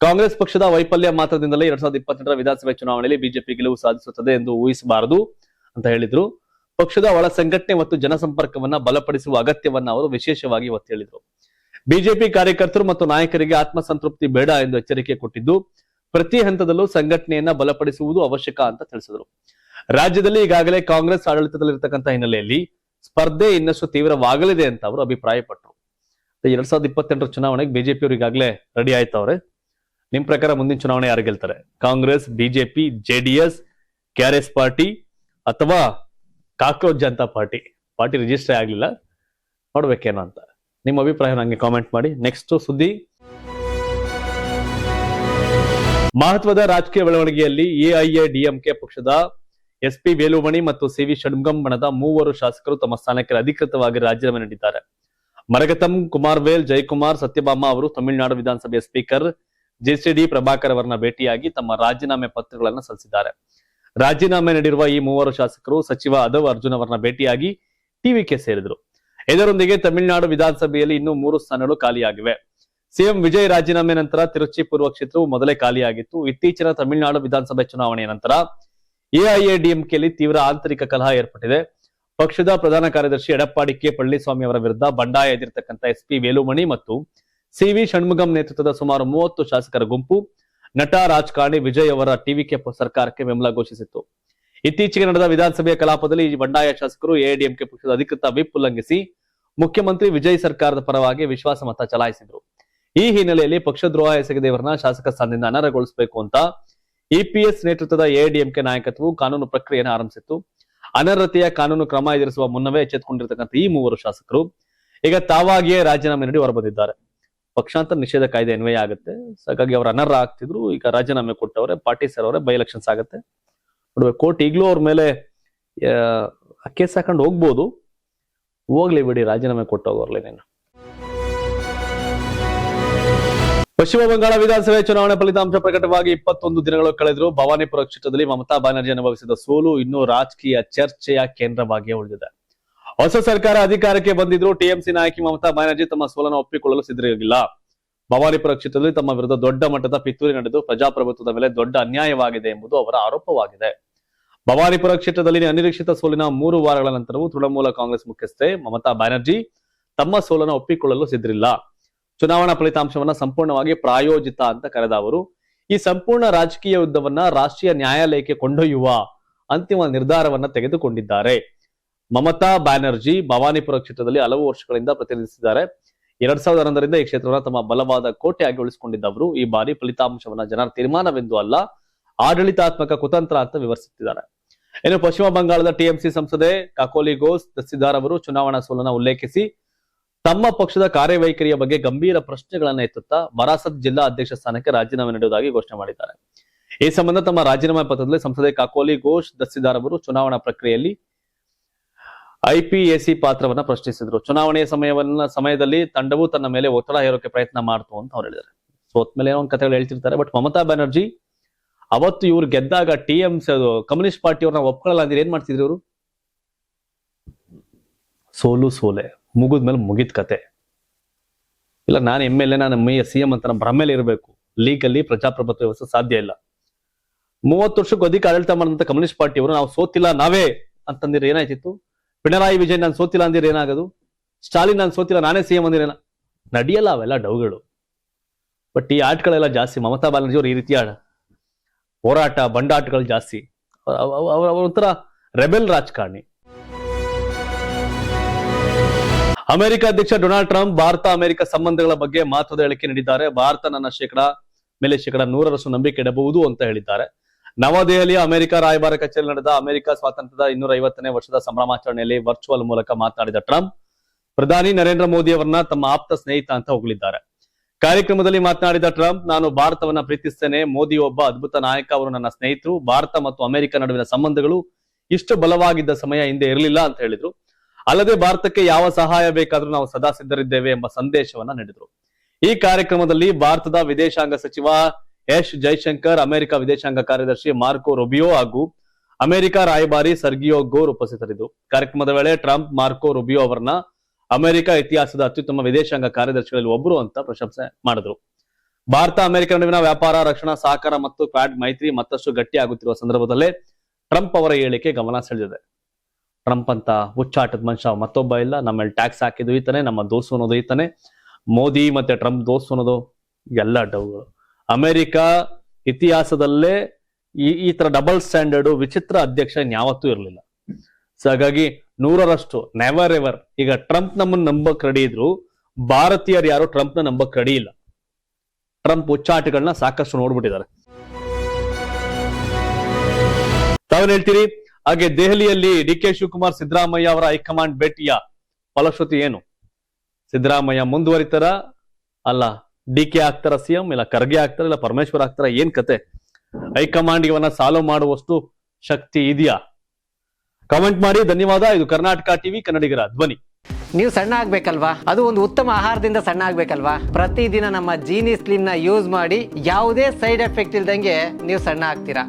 ಕಾಂಗ್ರೆಸ್ ಪಕ್ಷದ ವೈಫಲ್ಯ ಮಾತ್ರದಿಂದಲೇ 2022ರ ವಿಧಾನಸಭೆ ಚುನಾವಣೆಯಲ್ಲಿ ಬಿಜೆಪಿ ಗೆಲುವು ಸಾಧಿಸುತ್ತದೆ ಎಂದು ಊಹಿಸಬಾರದು ಅಂತ ಹೇಳಿದ್ರು. ಪಕ್ಷದ ಒಳ ಸಂಘಟನೆ ಮತ್ತು ಜನಸಂಪರ್ಕವನ್ನ ಬಲಪಡಿಸುವ ಅಗತ್ಯವನ್ನ ಅವರು ವಿಶೇಷವಾಗಿ ಒತ್ತಿ ಹೇಳಿದರು. ಬಿಜೆಪಿ ಕಾರ್ಯಕರ್ತರು ಮತ್ತು ನಾಯಕರಿಗೆ ಆತ್ಮಸಂತೃಪ್ತಿ ಬೇಡ ಎಂದು ಎಚ್ಚರಿಕೆ ಕೊಟ್ಟಿದ್ದು ಪ್ರತಿ ಹಂತದಲ್ಲೂ ಸಂಘಟನೆಯನ್ನ ಬಲಪಡಿಸುವುದು ಅವಶ್ಯಕ ಅಂತ ತಿಳಿಸಿದರು. ರಾಜ್ಯದಲ್ಲಿ ಈಗಾಗಲೇ ಕಾಂಗ್ರೆಸ್ ಆಡಳಿತದಲ್ಲಿರ್ತಕ್ಕಂಥ ಹಿನ್ನೆಲೆಯಲ್ಲಿ ಸ್ಪರ್ಧೆ ಇನ್ನಷ್ಟು ತೀವ್ರವಾಗಲಿದೆ ಅಂತ ಅವರು ಅಭಿಪ್ರಾಯಪಟ್ಟರು. 2028ರ ಚುನಾವಣೆಗೆ ಬಿಜೆಪಿ ಅವರು ಈಗಾಗಲೇ ರೆಡಿ ಆಯ್ತವ್ರೆ. ನಿಮ್ ಪ್ರಕಾರ ಮುಂದಿನ ಚುನಾವಣೆ ಯಾರು ಗೆಲ್ತಾರೆ? Congress, BJP, JDS, KRS party ಅಥವಾ ಕಾಕ್ರೋಚ್ ಜನತಾ ಪಾರ್ಟಿ ರಿಜಿಸ್ಟರ್ ಆಗ್ಲಿಲ್ಲ, ನೋಡ್ಬೇಕೇನೋ ಅಂತ. ನಿಮ್ಮ ಅಭಿಪ್ರಾಯ ನಂಗೆ ಕಾಮೆಂಟ್ ಮಾಡಿ. ನೆಕ್ಸ್ಟ್ ಸುದ್ದಿ, ಮಹತ್ವದ ರಾಜಕೀಯ ಬೆಳವಣಿಗೆಯಲ್ಲಿ AIADMK ಪಕ್ಷದ SP ವೇಲುಮಣಿ ಮತ್ತು CV ಷಣ್ಮುಗಂ ಬಣದ 3 ಶಾಸಕರು ತಮ್ಮ ಸ್ಥಾನಕ್ಕೆ ಅಧಿಕೃತವಾಗಿ ರಾಜೀನಾಮೆ ನೀಡಿದ್ದಾರೆ. ಮರಗತಂ ಕುಮಾರವೇಲ್ ಜಯಕುಮಾರ್ ಸತ್ಯಭಾಮ ಅವರು ತಮಿಳುನಾಡು ವಿಧಾನಸಭೆಯ ಸ್ಪೀಕರ್ JCD ಪ್ರಭಾಕರ್ ಅವರನ್ನ ಭೇಟಿಯಾಗಿ ತಮ್ಮ ರಾಜೀನಾಮೆ ಪತ್ರಗಳನ್ನು ಸಲ್ಲಿಸಿದ್ದಾರೆ. ರಾಜೀನಾಮೆ ನೀಡಿರುವ ಈ 3 ಶಾಸಕರು ಸಚಿವ ಅದವ್ ಅರ್ಜುನ್ ಅವರನ್ನ ಭೇಟಿಯಾಗಿ TVK ಸೇರಿದರು. ಇದರೊಂದಿಗೆ ತಮಿಳುನಾಡು ವಿಧಾನಸಭೆಯಲ್ಲಿ ಇನ್ನೂ 3 ಸ್ಥಾನಗಳು ಖಾಲಿಯಾಗಿವೆ. ಸಿಎಂ ವಿಜಯ್ ರಾಜೀನಾಮೆ ನಂತರ ತಿರುಚಿ ಪೂರ್ವ ಕ್ಷೇತ್ರವು ಮೊದಲೇ ಖಾಲಿಯಾಗಿತ್ತು. ಇತ್ತೀಚಿನ ತಮಿಳುನಾಡು ವಿಧಾನಸಭೆ ಚುನಾವಣೆಯ ನಂತರ AIADMKಯಲ್ಲಿ ತೀವ್ರ ಆಂತರಿಕ ಕಲಹ ಏರ್ಪಟ್ಟಿದೆ. ಪಕ್ಷದ ಪ್ರಧಾನ ಕಾರ್ಯದರ್ಶಿ ಎಡಪ್ಪಾಡಿ K ಪಳನಿಸ್ವಾಮಿ ಅವರ ವಿರುದ್ಧ ಬಂಡಾಯ ಎದ್ದಿರತಕ್ಕಂಥ SP ವೇಲುಮಣಿ ಮತ್ತು CV ಷಣ್ಮುಗಂ ನೇತೃತ್ವದ ಸುಮಾರು 30 ಶಾಸಕರ ಗುಂಪು ನಟ ರಾಜಕಾರಣಿ ವಿಜಯ್ ಅವರ TVK ಸರ್ಕಾರಕ್ಕೆ ಬೆಂಬಲ ಘೋಷಿಸಿತ್ತು. ಇತ್ತೀಚೆಗೆ ನಡೆದ ವಿಧಾನಸಭೆಯ ಕಲಾಪದಲ್ಲಿ ಈ ಬಂಡಾಯ ಶಾಸಕರು AIADMK ಪಕ್ಷದ ಅಧಿಕೃತ ವಿಪ್ ಉಲ್ಲಂಘಿಸಿ ಮುಖ್ಯಮಂತ್ರಿ ವಿಜಯ್ ಸರ್ಕಾರದ ಪರವಾಗಿ ವಿಶ್ವಾಸ ಮತ ಚಲಾಯಿಸಿದರು. ಈ ಹಿನ್ನೆಲೆಯಲ್ಲಿ ಪಕ್ಷದ್ರೋಹ ಎಸಗಿದವರನ್ನ ಶಾಸಕ ಸ್ಥಾನದಿಂದ ಅನರ್ಹಗೊಳಿಸಬೇಕು ಅಂತ EPS ನೇತೃತ್ವದ AIADMK ನಾಯಕತ್ವವು ಕಾನೂನು ಪ್ರಕ್ರಿಯೆಯನ್ನು ಆರಂಭಿಸಿತ್ತು. ಅನರ್ಹತೆಯ ಕಾನೂನು ಕ್ರಮ ಎದುರಿಸುವ ಮುನ್ನವೇ ಎಚ್ಚೆತ್ತುಕೊಂಡಿರತಕ್ಕಂಥ ಈ 3 ಶಾಸಕರು ಈಗ ತಾವಾಗಿಯೇ ರಾಜೀನಾಮೆ ನೀಡಿ ಹೊರಬಂದಿದ್ದಾರೆ. ಪಕ್ಷಾಂತರ ನಿಷೇಧ ಕಾಯ್ದೆ ಅನ್ವಯ ಆಗುತ್ತೆ. ಹಾಗಾಗಿ ಅವರು ಅನರ್ಹ ಆಗ್ತಿದ್ರು, ಈಗ ರಾಜೀನಾಮೆ ಕೊಟ್ಟವ್ರೆ. ಪಾಟೀಲ್ ಸರ್ ಅವರೇ ಬೈ ಎಲೆಕ್ಷನ್ಸ್ ಆಗುತ್ತೆ. ನೋಡ್ಬೇಕು, ಕೋರ್ಟ್ ಈಗಲೂ ಅವ್ರ ಮೇಲೆ ಕೇಸ್ ಹಾಕೊಂಡು ಹೋಗ್ಬೋದು. ಹೋಗ್ಲಿ ಬಿಡಿ, ರಾಜೀನಾಮೆ ಕೊಟ್ಟೋಗೋರ್ಲಿ ನೀನು. ಪಶ್ಚಿಮ ಬಂಗಾಳ ವಿಧಾನಸಭೆ ಚುನಾವಣೆ ಫಲಿತಾಂಶ ಪ್ರಕಟವಾಗಿ 21 ದಿನಗಳು ಕಳೆದರೂ ಭವಾನಿಪುರ ಕ್ಷೇತ್ರದಲ್ಲಿ ಮಮತಾ ಬ್ಯಾನರ್ಜಿ ಅನುಭವಿಸಿದ ಸೋಲು ಇನ್ನೂ ರಾಜಕೀಯ ಚರ್ಚೆಯ ಕೇಂದ್ರವಾಗಿಯೇ ಉಳಿದಿದೆ. ಹೊಸ ಸರ್ಕಾರ ಅಧಿಕಾರಕ್ಕೆ ಬಂದಿದ್ರು ಟಿಎಂಸಿ ನಾಯಕಿ ಮಮತಾ ಬ್ಯಾನರ್ಜಿ ತಮ್ಮ ಸೋಲನ್ನು ಒಪ್ಪಿಕೊಳ್ಳಲು ಸಿದ್ಧರಿರಲಿಲ್ಲ. ಭವಾನಿಪುರ ಕ್ಷೇತ್ರದಲ್ಲಿ ತಮ್ಮ ವಿರುದ್ಧ ದೊಡ್ಡ ಮಟ್ಟದ ಪಿತೂರಿ ನಡೆದು ಪ್ರಜಾಪ್ರಭುತ್ವದ ಮೇಲೆ ದೊಡ್ಡ ಅನ್ಯಾಯವಾಗಿದೆ ಎಂಬುದು ಅವರ ಆರೋಪವಾಗಿದೆ. ಭವಾನಿಪುರ ಕ್ಷೇತ್ರದಲ್ಲಿ ಅನಿರೀಕ್ಷಿತ ಸೋಲಿನ 3 ವಾರಗಳ ನಂತರವೂ ತೃಣಮೂಲ ಕಾಂಗ್ರೆಸ್ ಮುಖ್ಯಸ್ಥೆ ಮಮತಾ ಬ್ಯಾನರ್ಜಿ ತಮ್ಮ ಸೋಲನ್ನು ಒಪ್ಪಿಕೊಳ್ಳಲು ಸಿದ್ಧರಿಲ್ಲ. ಚುನಾವಣಾ ಫಲಿತಾಂಶವನ್ನ ಸಂಪೂರ್ಣವಾಗಿ ಪ್ರಾಯೋಜಿತ ಅಂತ ಕರೆದ ಅವರು ಈ ಸಂಪೂರ್ಣ ರಾಜಕೀಯ ಯುದ್ಧವನ್ನ ರಾಷ್ಟ್ರೀಯ ನ್ಯಾಯಾಲಯಕ್ಕೆ ಕೊಂಡೊಯ್ಯುವ ಅಂತಿಮ ನಿರ್ಧಾರವನ್ನ ತೆಗೆದುಕೊಂಡಿದ್ದಾರೆ. ಮಮತಾ ಬ್ಯಾನರ್ಜಿ ಭವಾನಿಪುರ ಕ್ಷೇತ್ರದಲ್ಲಿ ಹಲವು ವರ್ಷಗಳಿಂದ ಪ್ರತಿನಿಧಿಸಿದ್ದಾರೆ. 2011ರಿಂದ ಈ ಕ್ಷೇತ್ರವನ್ನ ತಮ್ಮ ಬಲವಾದ ಕೋಟೆಯಾಗಿ ಉಳಿಸಿಕೊಂಡಿದ್ದವರು ಈ ಬಾರಿ ಫಲಿತಾಂಶವನ್ನ ಜನರ ತೀರ್ಮಾನವೆಂದು ಅಲ್ಲ, ಆಡಳಿತಾತ್ಮಕ ಕುತಂತ್ರ ಅಂತ ವಿವರಿಸುತ್ತಿದ್ದಾರೆ. ಇನ್ನು ಪಶ್ಚಿಮ ಬಂಗಾಳದ ಟಿಎಂಸಿ ಸಂಸದೆ ಕಾಕೋಲಿ ಘೋಷ್ ದಸ್ತಿದಾರ್ ಅವರು ಚುನಾವಣಾ ಸೋಲನ್ನ ಉಲ್ಲೇಖಿಸಿ ತಮ್ಮ ಪಕ್ಷದ ಕಾರ್ಯವೈಖರಿಯ ಬಗ್ಗೆ ಗಂಭೀರ ಪ್ರಶ್ನೆಗಳನ್ನ ಎತ್ತುತ್ತಾ ಬರಾಸತ್ ಜಿಲ್ಲಾ ಅಧ್ಯಕ್ಷ ಸ್ಥಾನಕ್ಕೆ ರಾಜೀನಾಮೆ ನೀಡುವುದಾಗಿ ಘೋಷಣೆ ಮಾಡಿದ್ದಾರೆ. ಈ ಸಂಬಂಧ ತಮ್ಮ ರಾಜೀನಾಮೆ ಪತ್ರದಲ್ಲಿ ಸಂಸದೆ ಕಾಕೋಲಿ ಘೋಷ್ ದಸ್ತಿದಾರ್ ಅವರು ಚುನಾವಣಾ ಪ್ರಕ್ರಿಯೆಯಲ್ಲಿ ಐಪಿಎಸಿ ಪಾತ್ರವನ್ನ ಪ್ರಶ್ನಿಸಿದ್ರು. ಚುನಾವಣೆಯ ಸಮಯದಲ್ಲಿ ತಂಡವು ತನ್ನ ಮೇಲೆ ಒತ್ತಡ ಹೇರೋಕೆ ಪ್ರಯತ್ನ ಮಾಡ್ತು ಅಂತ ಅವ್ರು ಹೇಳಿದ್ದಾರೆ. ಸೋತ್ ಮೇಲೆ ಏನೋ ಒಂದು ಕಥೆಗಳು ಹೇಳ್ತಿರ್ತಾರೆ. ಬಟ್ ಮಮತಾ ಬ್ಯಾನರ್ಜಿ ಅವತ್ತು ಇವ್ರು ಗೆದ್ದಾಗ ಟಿಎಂಸಿ ಅದು ಕಮ್ಯುನಿಸ್ಟ್ ಪಾರ್ಟಿ ಅವ್ರನ್ನ ಒಪ್ಕೊಳ್ಳಲ್ಲ ಅಂದ್ರೆ ಏನ್ ಮಾಡ್ತಿದ್ರು ಇವರು? ಸೋಲೆ ಮುಗಿದ್ಮೇಲೆ ಮುಗಿದ ಕತೆ ಇಲ್ಲ. ನಾನು MLA, ನಾನು CM ಅಂತ ಭ್ರಮೇಲೆ ಇರಬೇಕು. ಲೀಗಲ್ಲಿ ಪ್ರಜಾಪ್ರಭುತ್ವ ವ್ಯವಸ್ಥೆ ಸಾಧ್ಯ ಇಲ್ಲ. 30 ವರ್ಷಕ್ಕೂ ಅಧಿಕ ಆಡಳಿತ ಮಾಡಿದಂತ ಕಮ್ಯುನಿಸ್ಟ್ ಪಾರ್ಟಿಯವರು ನಾವು ಸೋತಿಲ್ಲ ನಾವೇ ಅಂತಂದಿರ ಏನಾಯ್ತಿತ್ತು? ಪಿಣರಾಯಿ ವಿಜಯನ್ ನಾನು ಸೋತಿಲ್ಲ ಅಂದಿರ ಏನಾಗದು? ಸ್ಟಾಲಿನ್ ನಾನು ಸೋತಿಲ್ಲ ನಾನೇ CM ಅಂದಿರೇನ? ನಡೆಯಲ್ಲ ಅವೆಲ್ಲ ಡೌಗಳು. ಬಟ್ ಈ ಆಟಗಳೆಲ್ಲ ಜಾಸ್ತಿ. ಮಮತಾ ಬ್ಯಾನರ್ಜಿ ಅವರು ಈ ರೀತಿಯ ಹೋರಾಟ ಬಂಡಾಟಗಳು ಜಾಸ್ತಿ. ಒಂಥರ ರೆಬೆಲ್ ರಾಜಕಾರಣಿ. ಅಮೆರಿಕ ಅಧ್ಯಕ್ಷ ಡೊನಾಲ್ಡ್ ಟ್ರಂಪ್ ಭಾರತ ಅಮೆರಿಕ ಸಂಬಂಧಗಳ ಬಗ್ಗೆ ಮಹತ್ವದ ಹೇಳಿಕೆ ನೀಡಿದ್ದಾರೆ. ಭಾರತ ನನ್ನ ಮೇಲೆ ಶೇಕಡ 100ರಷ್ಟು ನಂಬಿಕೆ ಇಡಬಹುದು ಅಂತ ಹೇಳಿದ್ದಾರೆ. ನವದೆಹಲಿಯ ಅಮೆರಿಕ ರಾಯಭಾರ ಕಚೇರಿ ನಡೆದ ಅಮೆರಿಕ ಸ್ವಾತಂತ್ರ್ಯದ 250ನೇ ವರ್ಷದ ಸಂಭ್ರಮಾಚರಣೆಯಲ್ಲಿ ವರ್ಚುವಲ್ ಮೂಲಕ ಮಾತನಾಡಿದ ಟ್ರಂಪ್ ಪ್ರಧಾನಿ ನರೇಂದ್ರ ಮೋದಿ ಅವರನ್ನ ತಮ್ಮ ಆಪ್ತ ಸ್ನೇಹಿತ ಅಂತ ಹೊಗಳಿದ್ದಾರೆ. ಕಾರ್ಯಕ್ರಮದಲ್ಲಿ ಮಾತನಾಡಿದ ಟ್ರಂಪ್, ನಾನು ಭಾರತವನ್ನ ಪ್ರೀತಿಸ್ತೇನೆ. ಮೋದಿ ಒಬ್ಬ ಅದ್ಭುತ ನಾಯಕ. ಅವರು ನನ್ನ ಸ್ನೇಹಿತರು. ಭಾರತ ಮತ್ತು ಅಮೆರಿಕ ನಡುವಿನ ಸಂಬಂಧಗಳು ಇಷ್ಟು ಬಲವಾಗಿದ್ದ ಸಮಯ ಹಿಂದೆ ಇರಲಿಲ್ಲ ಅಂತ ಹೇಳಿದ್ರು. ಅಲ್ಲದೆ ಭಾರತಕ್ಕೆ ಯಾವ ಸಹಾಯ ಬೇಕಾದ್ರೂ ನಾವು ಸದಾ ಸಿದ್ಧರಿದ್ದೇವೆ ಎಂಬ ಸಂದೇಶವನ್ನ ನೀಡಿದ್ರು. ಈ ಕಾರ್ಯಕ್ರಮದಲ್ಲಿ ಭಾರತದ ವಿದೇಶಾಂಗ ಸಚಿವ ಎಸ್ ಜೈಶಂಕರ್, ಅಮೆರಿಕ ವಿದೇಶಾಂಗ ಕಾರ್ಯದರ್ಶಿ ಮಾರ್ಕೋ ರುಬಿಯೋ ಹಾಗೂ ಅಮೆರಿಕ ರಾಯಭಾರಿ ಸರ್ಗಿಯೋ ಗೋರ್ ಉಪಸ್ಥಿತರಿದ್ದರು. ಕಾರ್ಯಕ್ರಮದ ವೇಳೆ ಟ್ರಂಪ್ ಮಾರ್ಕೋ ರುಬಿಯೋ ಅವರನ್ನ ಅಮೆರಿಕ ಇತಿಹಾಸದ ಅತ್ಯುತ್ತಮ ವಿದೇಶಾಂಗ ಕಾರ್ಯದರ್ಶಿಗಳಲ್ಲಿ ಒಬ್ಬರು ಅಂತ ಪ್ರಶಂಸೆ ಮಾಡಿದ್ರು. ಭಾರತ ಅಮೆರಿಕ ನಡುವಿನ ವ್ಯಾಪಾರ, ರಕ್ಷಣಾ ಸಹಕಾರ ಮತ್ತು ಕ್ವಾಡ್ ಮೈತ್ರಿ ಮತ್ತಷ್ಟು ಗಟ್ಟಿಯಾಗುತ್ತಿರುವ ಸಂದರ್ಭದಲ್ಲೇ ಟ್ರಂಪ್ ಅವರ ಹೇಳಿಕೆ ಗಮನ ಸೆಳೆದಿದೆ. ಟ್ರಂಪ್ ಅಂತ ಹುಚ್ಚಾಟದ ಮನುಷ್ಯ ಮತ್ತೊಬ್ಬ ಇಲ್ಲ. ನಮ್ಮಲ್ಲಿ ಟ್ಯಾಕ್ಸ್ ಹಾಕಿದ್ದು ಈತನೇ, ನಮ್ಮ ದೋಸ್ತು ಅನ್ನೋದು ಈತನೇ. ಮೋದಿ ಮತ್ತೆ ಟ್ರಂಪ್ ದೋಸ್ತು ಅನ್ನೋದು ಎಲ್ಲ ಡೌಗಳು. ಅಮೆರಿಕ ಇತಿಹಾಸದಲ್ಲೇ ಈ ತರ ಡಬಲ್ ಸ್ಟ್ಯಾಂಡರ್ಡ್ ವಿಚಿತ್ರ ಅಧ್ಯಕ್ಷ ಯಾವತ್ತೂ ಇರಲಿಲ್ಲ. ಸೊ ಹಾಗಾಗಿ 100ರಷ್ಟು ನೆವರ್ ಎವರ್. ಈಗ ಟ್ರಂಪ್ ನಮ್ಮನ್ನ ನಂಬಕ್ ರೆಡಿ ಇದ್ರು, ಭಾರತೀಯರು ಯಾರು ಟ್ರಂಪ್ ನ ನಂಬಕ್ ರೆಡಿ ಇಲ್ಲ. ಟ್ರಂಪ್ ಹುಚ್ಚಾಟಗಳನ್ನ ಸಾಕಷ್ಟು ನೋಡ್ಬಿಟ್ಟಿದ್ದಾರೆ. ತಾವೇನ್ ಹೇಳ್ತೀರಿ? ಹಾಗೆ ದೆಹಲಿಯಲ್ಲಿ DK ಶಿವಕುಮಾರ್ ಸಿದ್ದರಾಮಯ್ಯ ಅವರ ಹೈಕಮಾಂಡ್ ಭೇಟಿಯ ಫಲಶ್ರುತಿ ಏನು? ಸಿದ್ದರಾಮಯ್ಯ ಮುಂದುವರಿತಾರ? ಅಲ್ಲ DK ಆಗ್ತಾರ CM? ಇಲ್ಲ ಖರ್ಗೆ ಆಗ್ತಾರ? ಇಲ್ಲ ಪರಮೇಶ್ವರ್ ಆಗ್ತಾರ? ಏನ್ ಕತೆ? ಹೈಕಮಾಂಡ್ ಇವನ್ನ ಸಾಲ್ವ್ ಮಾಡುವಷ್ಟು ಶಕ್ತಿ ಇದೆಯಾ? ಕಾಮೆಂಟ್ ಮಾಡಿ. ಧನ್ಯವಾದ. ಇದು ಕರ್ನಾಟಕ ಟಿವಿ, ಕನ್ನಡಿಗರ ಧ್ವನಿ. ನೀವು ಸಣ್ಣ ಆಗ್ಬೇಕಲ್ವಾ? ಅದು ಒಂದು ಉತ್ತಮ ಆಹಾರದಿಂದ ಸಣ್ಣ ಆಗ್ಬೇಕಲ್ವಾ? ಪ್ರತಿದಿನ ನಮ್ಮ ಜೀನಿ ಸ್ಲಿಮ್ ನ ಯೂಸ್ ಮಾಡಿ ಯಾವುದೇ ಸೈಡ್ ಎಫೆಕ್ಟ್ ಇಲ್ದಂಗೆ ನೀವು ಸಣ್ಣ ಆಗ್ತೀರಾ.